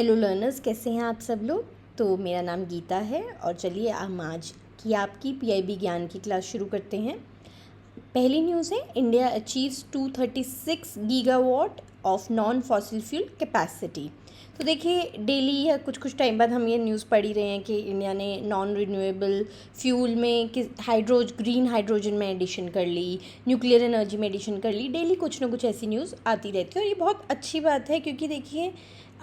Hello learners, कैसे हैं आप सब लोग। तो मेरा नाम गीता है और चलिए हम आज की आपकी पीआईबी ज्ञान की क्लास शुरू करते हैं। पहली न्यूज़ है, India achieves 236 gigawatt of non fossil fuel capacity. तो देखिए डेली या कुछ टाइम बाद हम ये न्यूज़ पढ़ ही रहे हैं कि इंडिया ने नॉन रिन्यूएबल फ्यूल में ग्रीन हाइड्रोजन में एडिशन कर ली, न्यूक्लियर एनर्जी में एडिशन कर ली। डेली कुछ ना कुछ ऐसी न्यूज़ आती रहती है और ये बहुत अच्छी बात है, क्योंकि देखिए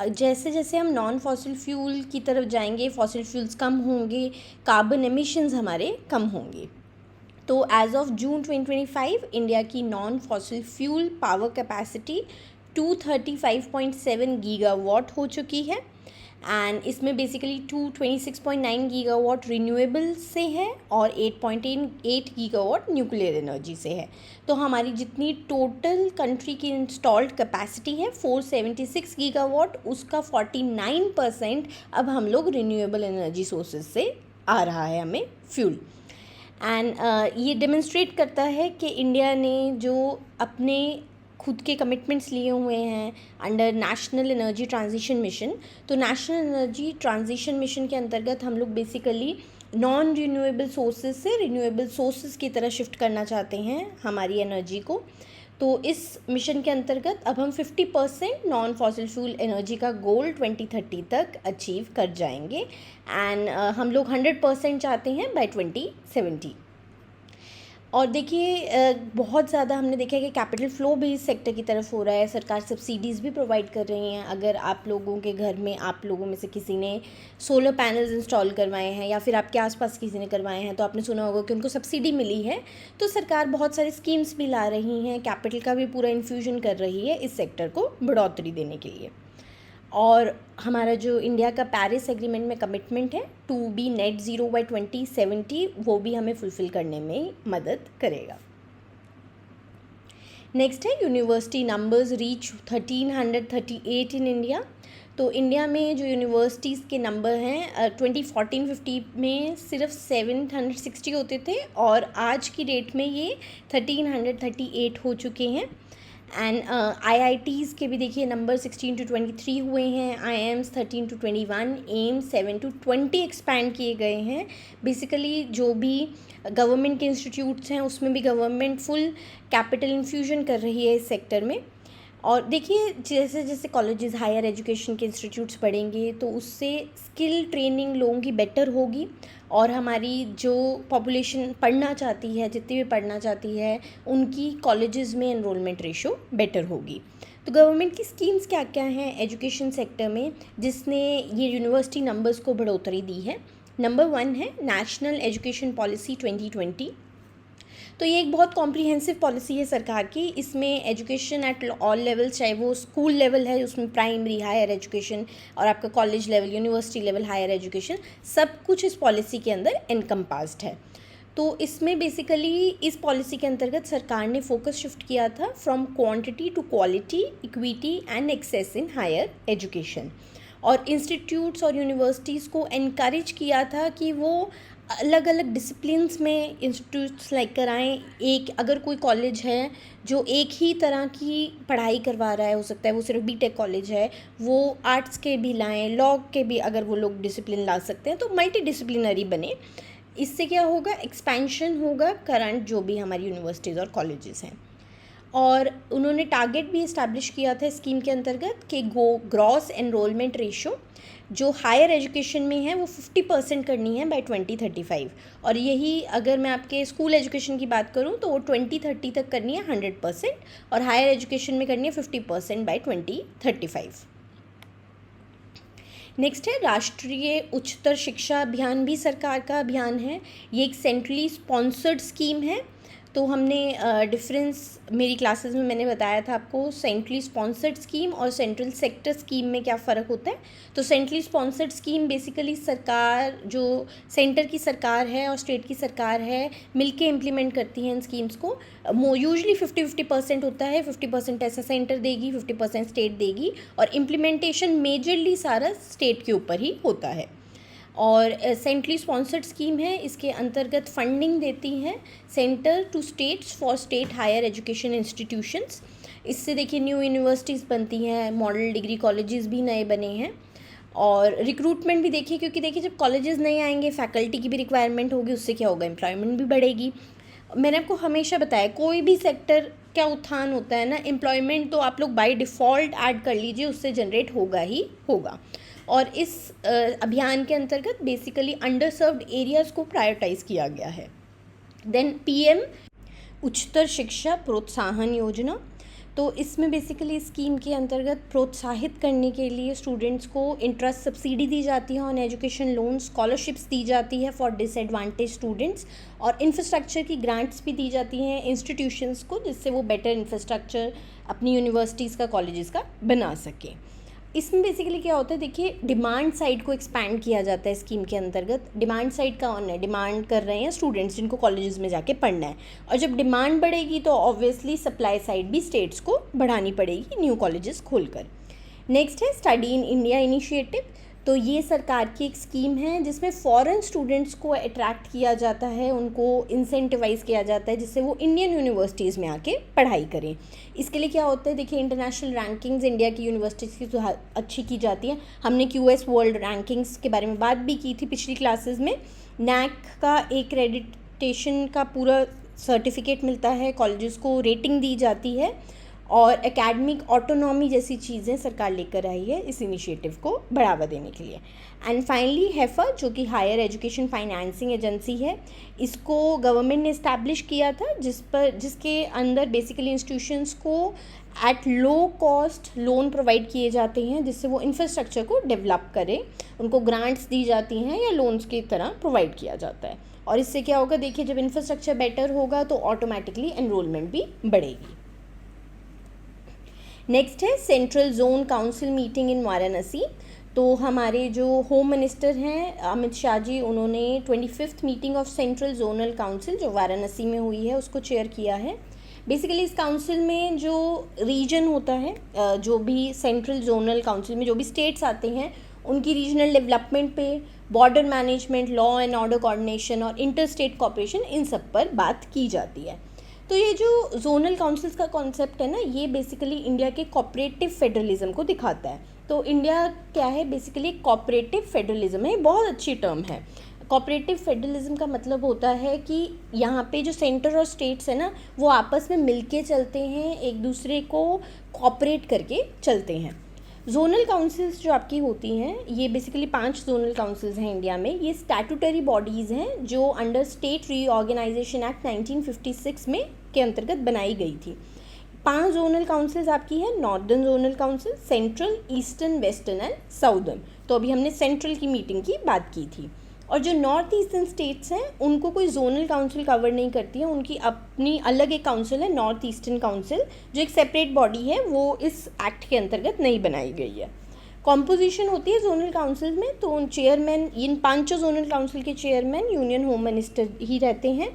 जैसे जैसे हम नॉन फॉसिल फ्यूल की तरफ जाएंगे, फॉसिल फ्यूल्स कम होंगे, कार्बन एमिशंस हमारे कम होंगे। तो एज ऑफ जून 2025 इंडिया की non fossil fuel power capacity 235.7 gigawatt हो चुकी है एंड इसमें बेसिकली 226.9 गीगावाट रिन्यूएबल से है और 8.8 गीगावाट न्यूक्लियर एनर्जी से है। तो हमारी जितनी टोटल कंट्री की इंस्टॉल्ड कैपेसिटी है 476 गीगावाट, उसका 49% अब हम लोग रिन्यूएबल एनर्जी सोर्सेज से आ रहा है हमें फ्यूल। एंड ये डेमोन्स्ट्रेट करता है कि इंडिया ने जो अपने खुद के कमिटमेंट्स लिए हुए हैं under national energy transition mission, तो नेशनल एनर्जी ट्रांजिशन मिशन के अंतर्गत हम लोग बेसिकली नॉन रिन्यूएबल सोर्सेज से रिन्यूएबल सोर्सेज की तरह शिफ्ट करना चाहते हैं हमारी एनर्जी को। तो इस मिशन के अंतर्गत अब हम 50% नॉन फॉसिल फ्यूल एनर्जी का गोल 2030 तक अचीव कर जाएंगे एंड हम लोग 100% चाहते हैं बाय 2070। और देखिए बहुत ज़्यादा हमने देखा है कि कैपिटल फ़्लो भी इस सेक्टर की तरफ हो रहा है। सरकार सब्सिडीज़ भी प्रोवाइड कर रही हैं। अगर आप लोगों के घर में, आप लोगों में से किसी ने सोलर पैनल्स इंस्टॉल करवाए हैं या फिर आपके आसपास किसी ने करवाए हैं, तो आपने सुना होगा कि उनको सब्सिडी मिली है। तो सरकार बहुत सारी स्कीम्स भी ला रही हैं, कैपिटल का भी पूरा इन्फ्यूजन कर रही है इस सेक्टर को बढ़ोतरी देने के लिए। और हमारा जो इंडिया का पेरिस एग्रीमेंट में कमिटमेंट है to be net zero by 2070, वो भी हमें फुलफ़िल करने में मदद करेगा। नेक्स्ट है, university numbers reach 1338 in India. तो इंडिया में जो यूनिवर्सिटीज़ के नंबर हैं 2014-15 में सिर्फ 760 होते थे और आज की डेट में ये 1338 हो चुके हैं। एंड IITs के भी देखिए नंबर 16 to 23 हुए हैं, IIMs 13 to 21, AIIMS 7 to 20 expand किए गए हैं। बेसिकली जो भी गवर्नमेंट के इंस्टीट्यूट्स हैं उसमें भी गवर्नमेंट फुल कैपिटल इन्फ्यूजन कर रही है इस सेक्टर में। और देखिए जैसे जैसे कॉलेजेस, हायर एजुकेशन के इंस्टीट्यूट्स बढ़ेंगे तो उससे स्किल ट्रेनिंग लोगों की बेटर होगी और हमारी जो पॉपुलेशन पढ़ना चाहती है, जितनी भी पढ़ना चाहती है, उनकी कॉलेजेस में एनरोलमेंट रेशो बेटर होगी। तो गवर्नमेंट की स्कीम्स क्या क्या हैं एजुकेशन सेक्टर में जिसने ये यूनिवर्सिटी नंबर्स को बढ़ोतरी दी है। नंबर 1 है नेशनल एजुकेशन पॉलिसी 2020। तो ये एक बहुत कॉम्प्रिहेंसिव पॉलिसी है सरकार की। इसमें एजुकेशन एट ऑल लेवल्स, चाहे वो स्कूल लेवल है उसमें प्राइमरी, हायर एजुकेशन और आपका college level, university level, higher education, सब कुछ इस पॉलिसी के अंदर एनकम्पास्ड है। तो इसमें बेसिकली इस पॉलिसी के अंतर्गत सरकार ने फोकस शिफ्ट किया था from quantity to quality, equity and access in higher education. और इंस्टीट्यूट्स और यूनिवर्सिटीज़ को एनकरेज किया था कि वो अलग अलग डिसिप्लिन्स में इंस्टीट्यूट्स लेकर आएँ। एक अगर कोई कॉलेज है जो एक ही तरह की पढ़ाई करवा रहा है, हो सकता है वो सिर्फ बीटेक कॉलेज है, वो आर्ट्स के भी लाएँ, लॉ के भी अगर वो लोग डिसिप्लिन ला सकते हैं तो मल्टी डिसिप्लिनरी बने। इससे क्या होगा, एक्सपेंशन होगा करंट जो भी हमारी यूनिवर्सिटीज़ और कॉलेजेस हैं। और उन्होंने टारगेट भी इस्टेब्लिश किया था स्कीम के अंतर्गत कि ग्रॉस एनरोलमेंट रेशो जो हायर एजुकेशन में है वो 50% करनी है बाय 2035। और यही अगर मैं आपके स्कूल एजुकेशन की बात करूं तो वो 2030 तक करनी है 100% और हायर एजुकेशन में करनी है 50% बाय 2035। नेक्स्ट है, राष्ट्रीय उच्चतर शिक्षा अभियान भी सरकार का अभियान है। ये एक सेंट्रली स्पॉन्सर्ड स्कीम है। तो हमने डिफरेंस मेरी क्लासेस में मैंने बताया था आपको सेंट्रली स्पॉन्सर्ड स्कीम और सेंट्रल सेक्टर स्कीम में क्या फ़र्क होता है। तो सेंट्रली स्पॉन्सर्ड स्कीम बेसिकली सरकार, जो सेंटर की सरकार है और स्टेट की सरकार है, मिलके इम्प्लीमेंट करती हैं इन स्कीम्स को। यूजली 50-50% होता है, 50% ऐसा सेंटर देगी, 50% स्टेट देगी और इम्प्लीमेंटेशन मेजरली सारा स्टेट के ऊपर ही होता है। और सेंट्रली स्पॉन्सर्ड स्कीम है, इसके अंतर्गत फंडिंग देती हैं centre to states for state higher education institutions. इससे देखिए न्यू यूनिवर्सिटीज़ बनती हैं, मॉडल डिग्री कॉलेजेस भी नए बने हैं। और रिक्रूटमेंट भी देखिए, क्योंकि देखिए जब कॉलेजेस नहीं आएंगे फैकल्टी की भी रिक्वायरमेंट होगी, उससे क्या होगा, एम्प्लॉयमेंट भी बढ़ेगी। मैंने आपको हमेशा बताया कोई भी सेक्टर क्या उत्थान होता है ना, एम्प्लॉयमेंट तो आप लोग बाय डिफ़ॉल्ट ऐड कर लीजिए, उससे जनरेट होगा ही होगा। और इस अभियान के अंतर्गत बेसिकली अंडर सर्व्ड एरियाज़ को प्रायोरिटाइज़ किया गया है। देन पीएम उच्चतर शिक्षा प्रोत्साहन योजना, तो इसमें बेसिकली स्कीम के अंतर्गत प्रोत्साहित करने के लिए स्टूडेंट्स को इंटरेस्ट सब्सिडी दी जाती है ऑन एजुकेशन लोन, स्कॉलरशिप्स दी जाती है फॉर डिसएडवांटेज स्टूडेंट्स, और इंफ्रास्ट्रक्चर की ग्रांट्स भी दी जाती हैं इंस्टीट्यूशंस को, जिससे वो बेटर इंफ्रास्ट्रक्चर अपनी यूनिवर्सिटीज़ का, कॉलेजेस का बना सकें। इसमें बेसिकली क्या होता है, देखिए डिमांड साइड को एक्सपैंड किया जाता है स्कीम के अंतर्गत। डिमांड साइड कौन है, डिमांड कर रहे हैं स्टूडेंट्स जिनको कॉलेजेस में जाके पढ़ना है, और जब डिमांड बढ़ेगी तो ऑब्वियसली सप्लाई साइड भी स्टेट्स को बढ़ानी पड़ेगी न्यू कॉलेजेस खोलकर। नेक्स्ट है स्टडी इन इंडिया इनिशिएटिव, तो ये सरकार की एक स्कीम है जिसमें फॉरेन स्टूडेंट्स को अट्रैक्ट किया जाता है, उनको इंसेंटिवाइज़ किया जाता है जिससे वो इंडियन यूनिवर्सिटीज़ में आके पढ़ाई करें। इसके लिए क्या होता है, देखिए इंटरनेशनल रैंकिंग्स इंडिया की यूनिवर्सिटीज़ की तो अच्छी की जाती है। हमने क्यूएस वर्ल्ड रैंकिंग्स के बारे में बात भी की थी पिछली क्लासेस में। नैक का एक्रेडिटेशन का पूरा सर्टिफिकेट मिलता है, कॉलेजेस को रेटिंग दी जाती है, और एकेडमिक ऑटोनॉमी जैसी चीज़ें सरकार लेकर आई है इस इनिशिएटिव को बढ़ावा देने के लिए। एंड फाइनली हैफा, जो कि हायर एजुकेशन फाइनेंसिंग एजेंसी है, इसको गवर्नमेंट ने इस्टेब्लिश किया था, जिसके अंदर बेसिकली इंस्टीट्यूशंस को at low cost loan provide किए जाते हैं जिससे वो इंफ्रास्ट्रक्चर को डेवलप करें, उनको ग्रांट्स दी जाती हैं या लोन्स की तरह प्रोवाइड किया जाता है। और इससे क्या होगा, देखिए जब इंफ्रास्ट्रक्चर बेटर होगा तो ऑटोमेटिकली एनरोलमेंट भी बढ़ेगी। नेक्स्ट है central zone council meeting in Varanasi, तो हमारे जो होम मिनिस्टर हैं अमित शाह जी, उन्होंने 25th meeting of central zonal council जो वाराणसी में हुई है उसको चेयर किया है। बेसिकली इस काउंसिल में जो रीजन होता है, जो भी सेंट्रल जोनल काउंसिल में जो भी स्टेट्स आते हैं उनकी रीजनल डेवलपमेंट पे, border management, law and order coordination और इंटर स्टेट कॉपरेशन, इन सब पर बात की जाती है। तो ये जो जोनल काउंसिल्स का कॉन्सेप्ट है ना, ये बेसिकली इंडिया के कोऑपरेटिव फेडरलिज्म को दिखाता है। तो इंडिया क्या है, बेसिकली कोऑपरेटिव फेडरलिज्म है, बहुत अच्छी टर्म है। कोऑपरेटिव फेडरलिज्म का मतलब होता है कि यहाँ पे जो सेंटर और स्टेट्स है ना, वो आपस में मिलके चलते हैं, एक दूसरे को कोऑपरेट करके चलते हैं। जोनल काउंसिल्स जो आपकी होती हैं, ये बेसिकली 5 जोनल काउंसिल्स हैं इंडिया में। ये स्टैट्यूटरी बॉडीज़ हैं जो अंडर स्टेट रीऑर्गेनाइजेशन एक्ट 1956 में के अंतर्गत बनाई गई थी। 5 जोनल काउंसिल्स आपकी हैं, northern zonal council, central, eastern, western and southern. तो अभी हमने सेंट्रल की मीटिंग की बात की थी। और जो नॉर्थ ईस्टर्न स्टेट्स हैं उनको कोई जोनल काउंसिल कवर नहीं करती है, उनकी अपनी अलग एक काउंसिल है, नॉर्थ ईस्टर्न काउंसिल, जो एक सेपरेट बॉडी है, वो इस एक्ट के अंतर्गत नहीं बनाई गई है। कॉम्पोजिशन होती है जोनल काउंसिल में, तो उन चेयरमैन, इन 5 जोनल काउंसिल के चेयरमैन यूनियन होम मिनिस्टर ही रहते हैं।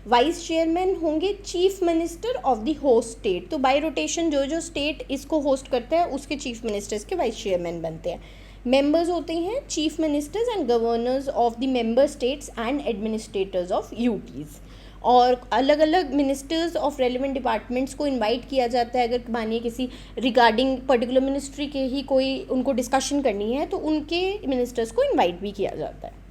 वाइस चेयरमैन होंगे chief minister of the host state, तो बाय रोटेशन जो जो स्टेट इसको होस्ट करता है उसके चीफ मिनिस्टर्स के वाइस चेयरमैन बनते हैं। मेंबर्स होते हैं chief ministers and governors of the member states and administrators of UTs. और अलग अलग मिनिस्टर्स ऑफ रेलिवेंट डिपार्टमेंट्स को इनवाइट किया जाता है, अगर मानिए किसी रिगार्डिंग पर्टिकुलर मिनिस्ट्री के ही कोई उनको डिस्कशन करनी है तो उनके मिनिस्टर्स को इनवाइट भी किया जाता है।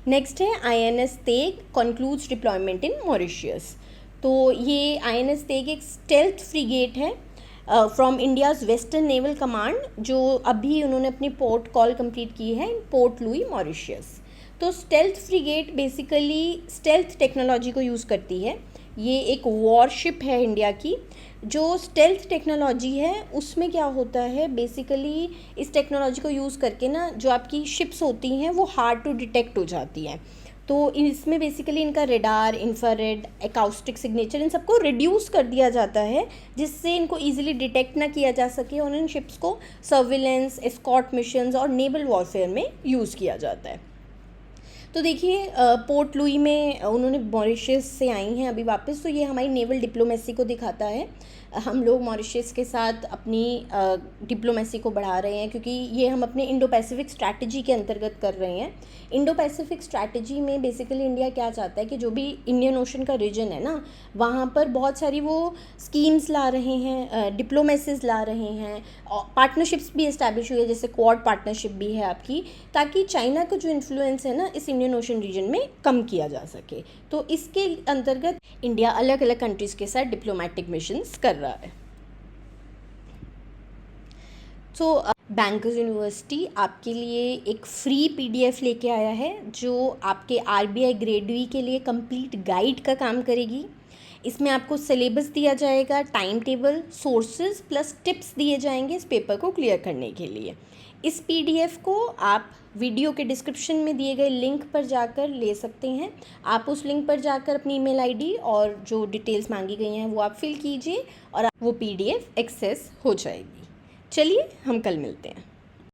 नेक्स्ट है INS तेग कंक्लूड्स डिप्लॉयमेंट इन मॉरिशियस, तो ये INS तेग एक स्टेल्थ फ्रीगेट है from India's western naval command, जो अभी उन्होंने अपनी पोर्ट कॉल कंप्लीट की है इन पोर्ट लुई मॉरिशियस। तो stealth freight basically stealth technology को यूज़ करती है। ये एक वॉरशिप है इंडिया की। जो स्टेल्थ टेक्नोलॉजी है उसमें क्या होता है, बेसिकली इस टेक्नोलॉजी को यूज़ करके ना जो आपकी शिप्स होती हैं वो हार्ड टू डिटेक्ट हो जाती हैं। तो इसमें बेसिकली इनका रेडार, इंफ्रारेड, एकाउस्टिक सिग्नेचर, इन सबको रिड्यूस कर दिया जाता है जिससे इनको इजीली डिटेक्ट ना किया जा सके, और इन शिप्स को सर्विलेंस, एस्कॉर्ट मिशंस और नेवल वॉरफेयर में यूज़ किया जाता है। तो देखिए पोर्ट लुई में उन्होंने मॉरिशस से आई हैं अभी वापस, तो ये हमारी नेवल डिप्लोमेसी को दिखाता है। हम लोग मॉरिशस के साथ अपनी डिप्लोमेसी को बढ़ा रहे हैं, क्योंकि ये हम अपने इंडो पैसिफिक स्ट्रैटेजी के अंतर्गत कर रहे हैं। इंडो पैसिफिक स्ट्रैटेजी में बेसिकली इंडिया क्या चाहता है कि जो भी इंडियन ओशन का रीजन है ना, वहाँ पर बहुत सारी वो स्कीम्स ला रहे हैं, डिप्लोमेसीज ला रहे हैं, पार्टनरशिप्स भी इस्टेब्लिश हुई है, जैसे क्वाड पार्टनरशिप भी है आपकी, ताकि चाइना का जो इन्फ्लुएंस है ना इस इंडियन ओशन रीजन में कम किया जा सके। तो इसके अंतर्गत इंडिया अलग अलग कंट्रीज़ के साथ डिप्लोमेटिक मिशंस कर रहा है। तो बैंकर्स यूनिवर्सिटी आपके लिए एक फ्री पीडीएफ लेके आया है, जो आपके आरबीआई ग्रेड वी के लिए कंप्लीट गाइड का काम करेगी। इसमें आपको सिलेबस दिया जाएगा, time table, sources plus tips दिए जाएंगे इस पेपर को क्लियर करने के लिए। इस पीडीएफ को आप वीडियो के डिस्क्रिप्शन में दिए गए लिंक पर जाकर ले सकते हैं। आप उस लिंक पर जाकर अपनी ईमेल आईडी और जो डिटेल्स मांगी गई हैं वो आप फिल कीजिए और वो पीडीएफ एक्सेस हो जाएगी। चलिए हम कल मिलते हैं।